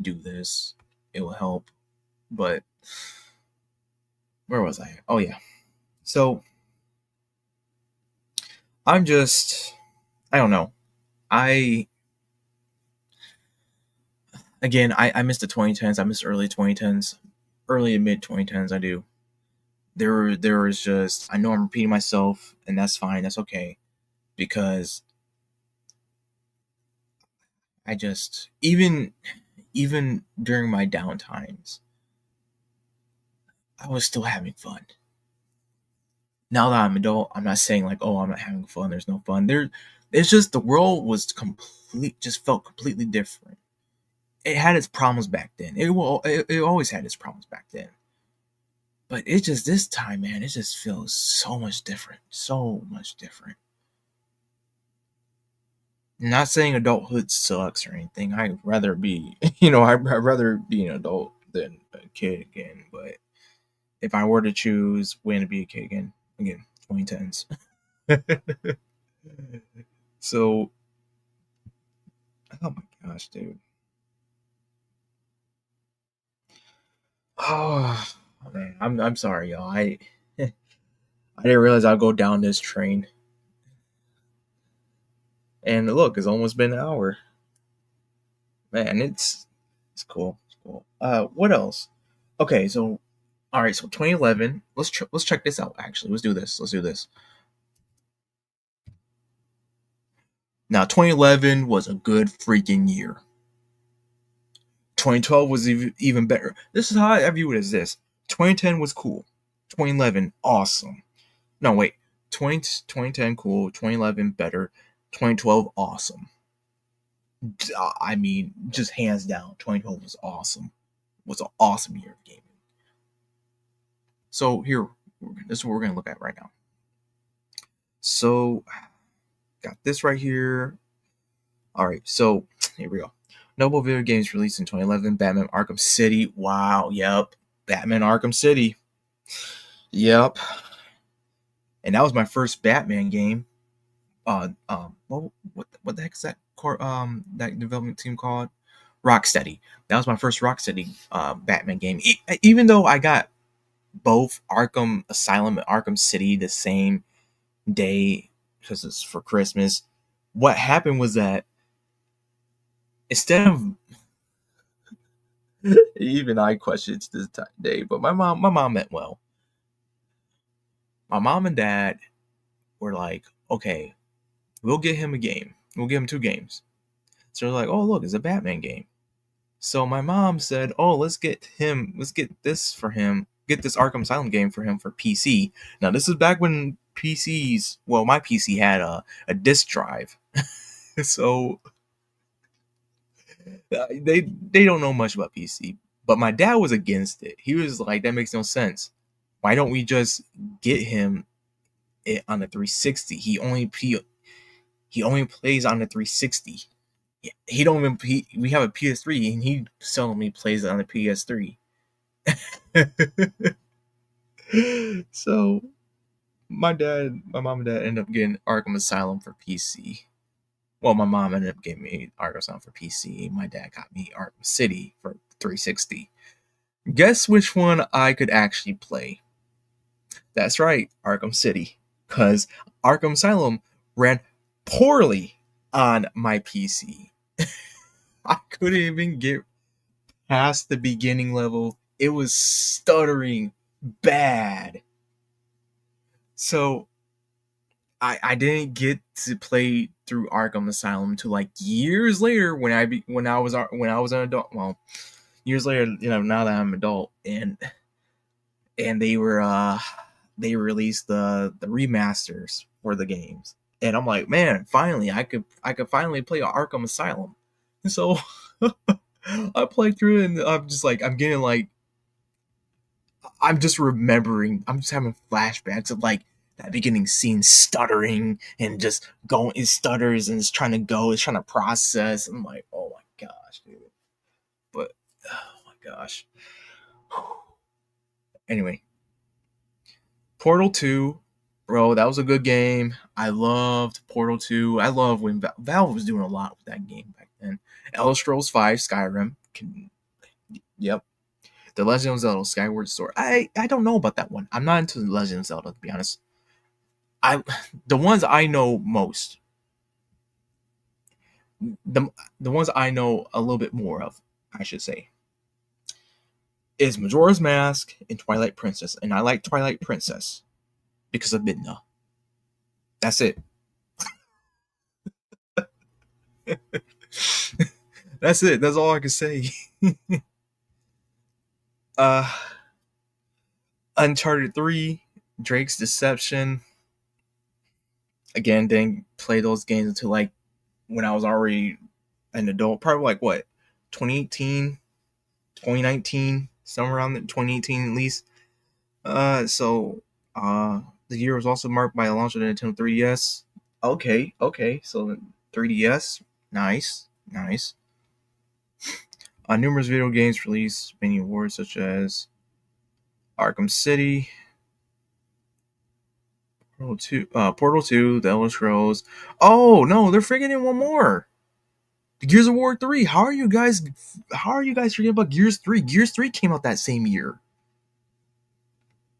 Speaker 1: do this, it will help. But where was I? Oh yeah. So I don't know. I I miss the 2010s. I miss early 2010s, early and mid 2010s. I do. There was just I know I'm repeating myself, and that's fine. That's okay because I just even during my downtimes, I was still having fun. Now that I'm an adult, I'm not saying like, oh, I'm not having fun. There's no fun. It's just the world was just felt completely different. It had its problems back then. It always had its problems back then. But it just this time, man, it just feels so much different. So much different. Not saying adulthood sucks or anything. I'd rather be, I'd rather be an adult than a kid again. But if I were to choose when to be a kid again, 2010s. So, oh my gosh, dude. Oh man, I'm sorry, y'all. I didn't realize I'd go down this train. And look, it's almost been an hour. Man, it's cool. It's cool. What else? Okay, so all right, so 2011. Let's check this out. Actually, let's do this. Let's do this. Now, 2011 was a good freaking year. 2012 was even better. This is how I view it as this. 2010 was cool. 2011 awesome. No, wait. 2010 cool. 2011 better. 2012 awesome. I mean, just hands down, 2012 was awesome. It was an awesome year of gaming. So here, this is what we're gonna look at right now. So, got this right here. All right, so here we go. Notable video games released in 2011: Batman: Arkham City. Wow, yep, Batman: Arkham City. Yep, and that was my first Batman game. What the heck is that? That development team called Rocksteady. That was my first Rocksteady Batman game. Even though I got both Arkham Asylum and Arkham City the same day because it's for Christmas. What happened was that instead of even I questioned it to this day, but my mom meant well. My mom and dad were like, okay, we'll get him a game. We'll give him 2 games. So they're like, oh look, it's a Batman game. So my mom said, oh, let's get this for him. Get this Arkham Asylum game for him for PC. Now this is back when PCs, well, my PC had a disk drive. So they don't know much about PC, but my dad was against it. He was like, that makes no sense. Why don't we just get him it on the 360? He only plays on the 360. He don't even we have a PS3 and he seldomly plays it on the PS3. So my mom and dad ended up getting Arkham Asylum for PC. Well, my mom ended up getting me Arkham Asylum for PC. My dad got me Arkham City for 360. Guess which one I could actually play? That's right, Arkham City. Because Arkham Asylum ran poorly on my PC. I couldn't even get past the beginning level. It was stuttering bad. So I didn't get to play through Arkham Asylum until like years later when I was an adult. Well, years later, now that I'm an adult, and they released the remasters for the games, and I'm like, man, finally I could finally play Arkham Asylum. And so I played through it, and I'm just like, I'm getting like, I'm just remembering, I'm just having flashbacks of like that beginning scene, stuttering and just going, it stutters and it's trying to process. I'm like, oh my gosh, dude. But oh my gosh. Anyway, Portal 2, bro, that was a good game. I loved Portal 2. I love when Valve was doing a lot with that game back then. Elder Scrolls 5, Skyrim. Yep. The Legend of Zelda Skyward Sword. I don't know about that one. I'm not into the Legend of Zelda, to be honest. The ones I know most, the ones I know a little bit more of, I should say, is Majora's Mask and Twilight Princess. And I like Twilight Princess because of Midna. That's it. That's it. That's all I can say. Uncharted 3, Drake's Deception. Again, didn't play those games until like when I was already an adult. Probably like what, 2018, 2019, somewhere around 2018 at least. So the year was also marked by the launch of the Nintendo 3DS. Okay. So 3DS, nice. Numerous video games released many awards such as Arkham City, Portal 2, The Elder Scrolls. Oh no, they're forgetting one more. The Gears of War 3. How are you guys forgetting about Gears 3? Gears 3 came out that same year.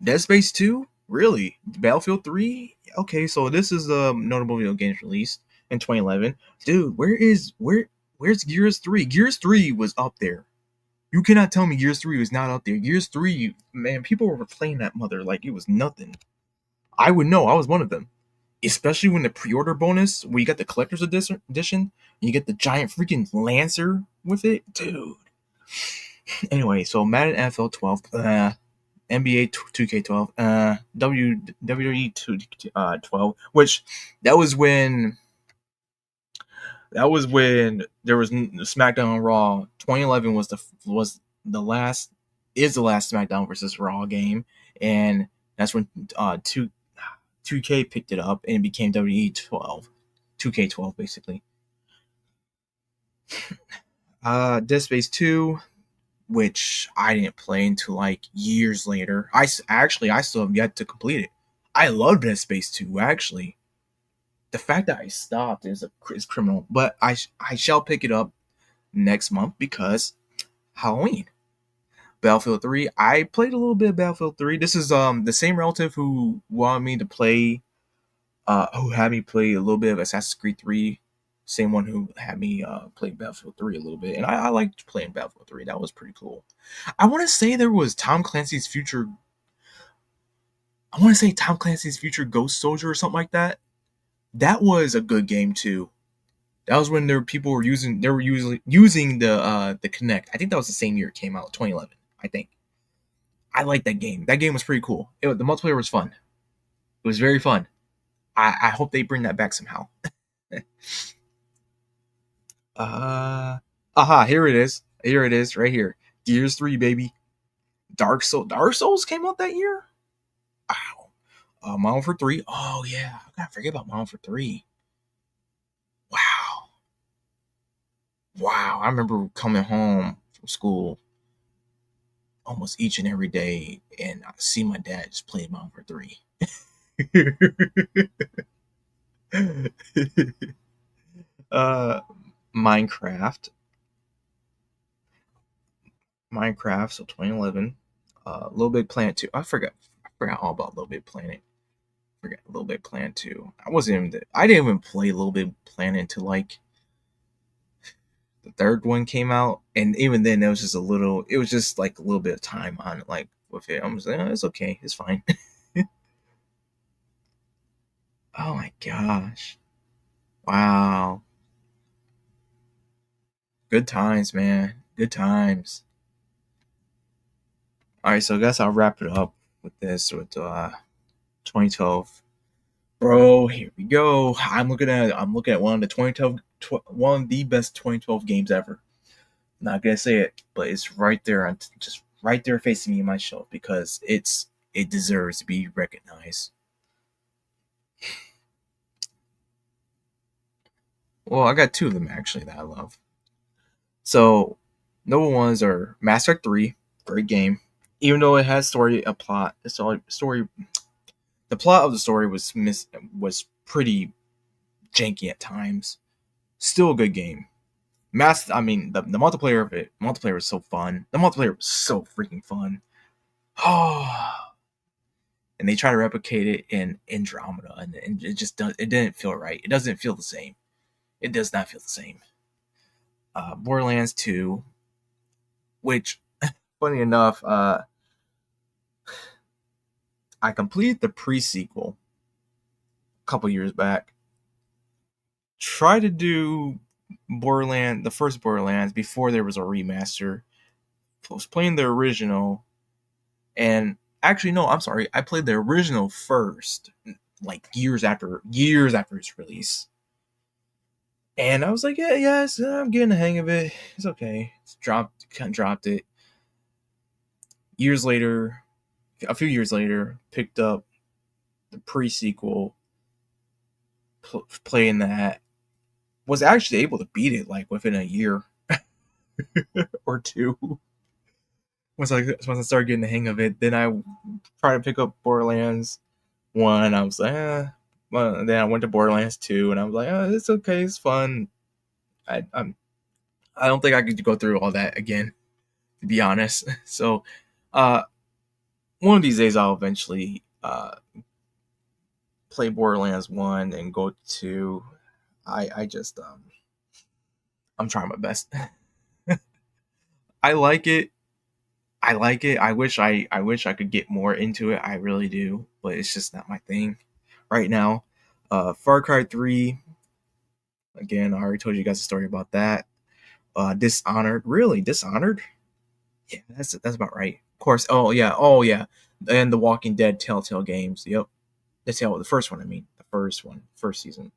Speaker 1: Dead Space 2? Really? Battlefield 3? Okay, so this is the notable video games released in 2011. Dude, where's Gears 3? Gears 3 was up there. You cannot tell me Gears 3 was not up there. Gears 3, man, people were playing that mother like it was nothing. I would know. I was one of them. Especially when the pre-order bonus, where you got the collector's edition, and you get the giant freaking Lancer with it. Dude. Anyway, so Madden NFL 12, NBA 2K12, WWE 12, which that was when there was SmackDown Raw. 2011 was the last SmackDown versus Raw game, and that's when 2K picked it up and it became WWE 12, 2K12 basically. Dead Space 2, which I didn't play until like years later. I still have yet to complete it. I love Dead Space 2 actually. The fact that I stopped is criminal, but I shall pick it up next month because Halloween. Battlefield 3. I played a little bit of Battlefield 3. This is the same relative who wanted me to play, who had me play a little bit of Assassin's Creed 3. Same one who had me play Battlefield 3 a little bit, and I liked playing Battlefield 3. That was pretty cool. I want to say there was Tom Clancy's Future. I want to say Tom Clancy's Future Ghost Soldier or something like that. That was a good game too. That was when people were using the Kinect. I think that was the same year it came out, 2011. I think. I liked that game. That game was pretty cool. The multiplayer was fun. It was very fun. I hope they bring that back somehow. Aha, here it is. Here it is, right here. Gears 3, baby. Dark Souls came out that year? Wow. Modern Warfare 3. Oh, yeah. I gotta forget about Modern Warfare 3. Wow. Wow. I remember coming home from school almost each and every day, and I see my dad just play Modern Warfare 3. uh, Minecraft. So 2011. Little Big Planet 2. I forgot all about Little Big Planet. Forget Little Big Planet 2. I didn't even play Little Big Planet until like the third one came out, and even then it was just like a little bit of time on it, like with it. I'm just like, oh, it's okay, it's fine. Oh my gosh. Wow. Good times, man. Good times. Alright, so I guess I'll wrap it up with 2012. Bro, here we go. I'm looking at one of the 2012 one of the best 2012 games ever. Not gonna say it, but it's right there, just right there facing me in my shelf because it deserves to be recognized. Well, I got two of them actually that I love. So, number ones are Mass Effect 3, great game. Even though it has story, the plot of the story was pretty janky at times. Still a good game. I mean, the multiplayer was so fun. The multiplayer was so freaking fun. Oh, and they try to replicate it in Andromeda, and it didn't feel right. It doesn't feel the same. It does not feel the same. Borderlands 2, which, funny enough, I completed the pre-sequel a couple years back. Tried to do the first Borderlands before there was a remaster. I was playing the original, and actually no, I'm sorry, I played the original first, like years after its release. And I was like, yes, I'm getting the hang of it. It's okay. Dropped it. A few years later, picked up the pre-sequel, playing that. Was actually able to beat it like within a year or two. Once I started getting the hang of it, then I tried to pick up Borderlands 1. I was like, well, then I went to Borderlands 2, and I was like, oh, it's okay, it's fun. I don't think I could go through all that again, to be honest. So, one of these days I'll eventually play Borderlands 1 and go to. I just I'm trying my best. I like it. I wish I could get more into it. I really do, but it's just not my thing right now. Far Cry 3. Again, I already told you guys a story about that. Dishonored. Really? Dishonored? Yeah, that's about right. Of course. Oh yeah. And the Walking Dead Telltale games. Yep. The first one, I mean. The first one. First season.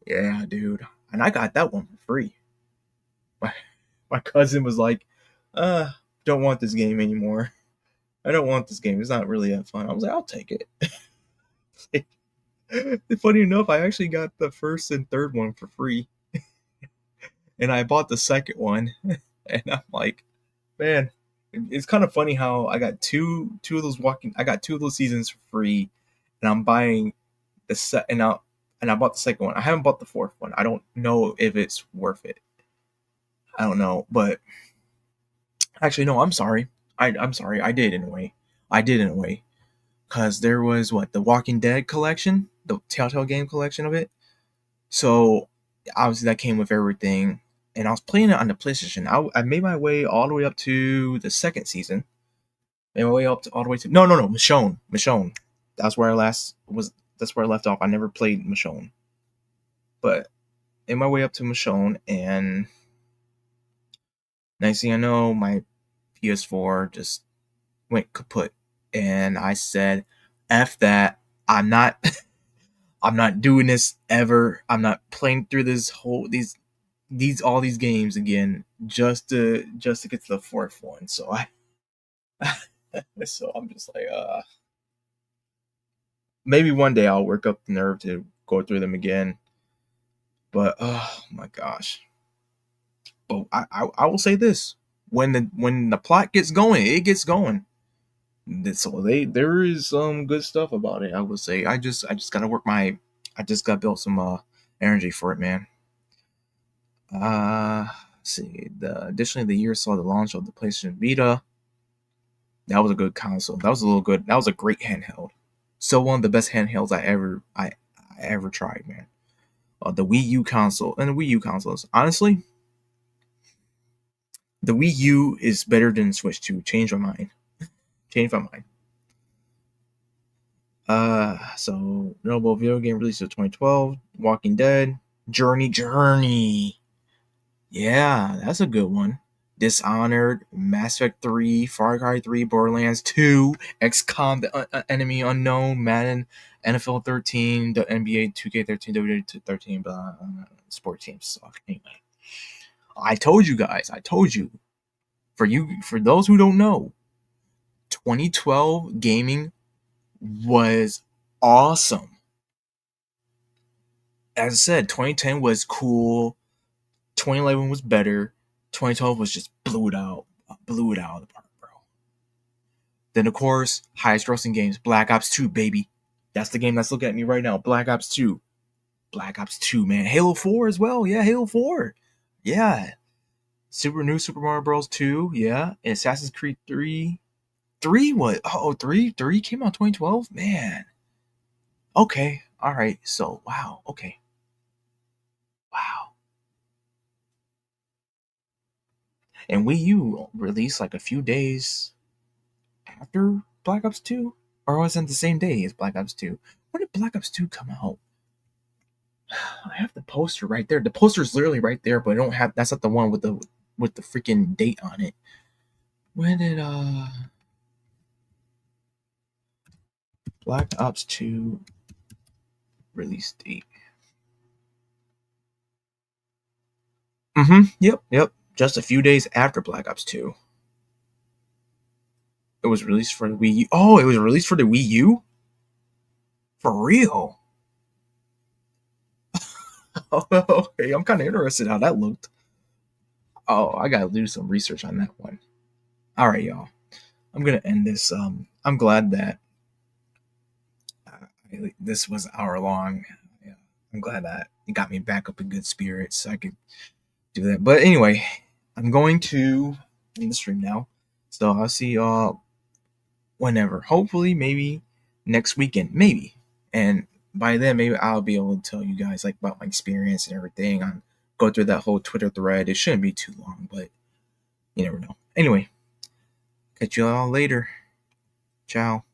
Speaker 1: Yeah, dude. And I got that one for free. My my cousin was like, don't want this game anymore. I don't want this game. It's not really that fun. I was like, I'll take it. Funny enough, I actually got the first and third one for free. And I bought the second one. And I'm like, man, it's kind of funny how I got two of those seasons for free, and I'm buying the set and I bought the second one. I haven't bought the fourth one. I don't know if it's worth it. I don't know, but actually, no. I'm sorry. I'm sorry. I did in a way. Because there was the Walking Dead collection, the Telltale game collection of it. So obviously that came with everything, and I was playing it on the PlayStation. I made my way all the way up to the second season. Made my way all the way to no, Michonne. That's where I left off. I never played Michonne, but made my way up to Michonne, and next thing I know, my PS4 just went kaput, and I said, "F that! I'm not, I'm not doing this ever. I'm not playing through these all these games again just to get to the fourth one. So so I'm just like maybe one day I'll work up the nerve to go through them again. But oh my gosh. But I will say this: when the plot gets going, it gets going. So there is some good stuff about it. I would say I just gotta work my I just gotta build some energy for it, man. Let's see. Additionally, the year saw the launch of the PlayStation Vita. That was a good console. That was a little good. That was a great handheld. So one of the best handhelds I ever tried, man. The Wii U console and the Wii U consoles. Honestly, the Wii U is better than Switch 2. Change my mind. Change my mind. So notable video game release of 2012: Walking Dead, Journey. Yeah, that's a good one. Dishonored, Mass Effect 3, Far Cry 3, Borderlands 2, XCOM, the Enemy Unknown, Madden, NFL 13, the NBA 2K13, WWE 13, blah, sport teams suck. Anyway, I told you guys. I told you. For those who don't know, 2012 gaming was awesome. As I said, 2010 was cool. 2011 was better. 2012 was just blew it out of the park, bro. Then of course, highest grossing games, Black Ops 2, baby. That's the game that's looking at me right now. Black Ops 2. Black Ops 2, man. Halo 4 as well. Yeah, Halo 4. Yeah. Super Mario Bros. 2. Yeah. And Assassin's Creed 3. 3 what? Oh, 3 came out 2012? Man. Okay. All right. So, wow. Okay. Wow. And Wii U released like a few days after Black Ops 2? Or was it the same day as Black Ops 2? When did Black Ops 2 come out? I have the poster right there. The poster's literally right there, but I don't have that's not the one with the freaking date on it. When did Black Ops 2 release date? Yep. Just a few days after Black Ops 2. It was released for the Wii U. Oh, it was released for the Wii U? For real? Okay, I'm kind of interested how that looked. Oh, I gotta do some research on that one. All right, y'all. I'm gonna end this. I'm glad that this was an hour long. Yeah, I'm glad that it got me back up in good spirits so I could do that. But anyway, I'm going to end the stream now. So I'll see y'all whenever. Hopefully, maybe next weekend. Maybe. And by then, maybe I'll be able to tell you guys like about my experience and everything. On go through that whole Twitter thread. It shouldn't be too long, but you never know. Anyway, catch you all later. Ciao.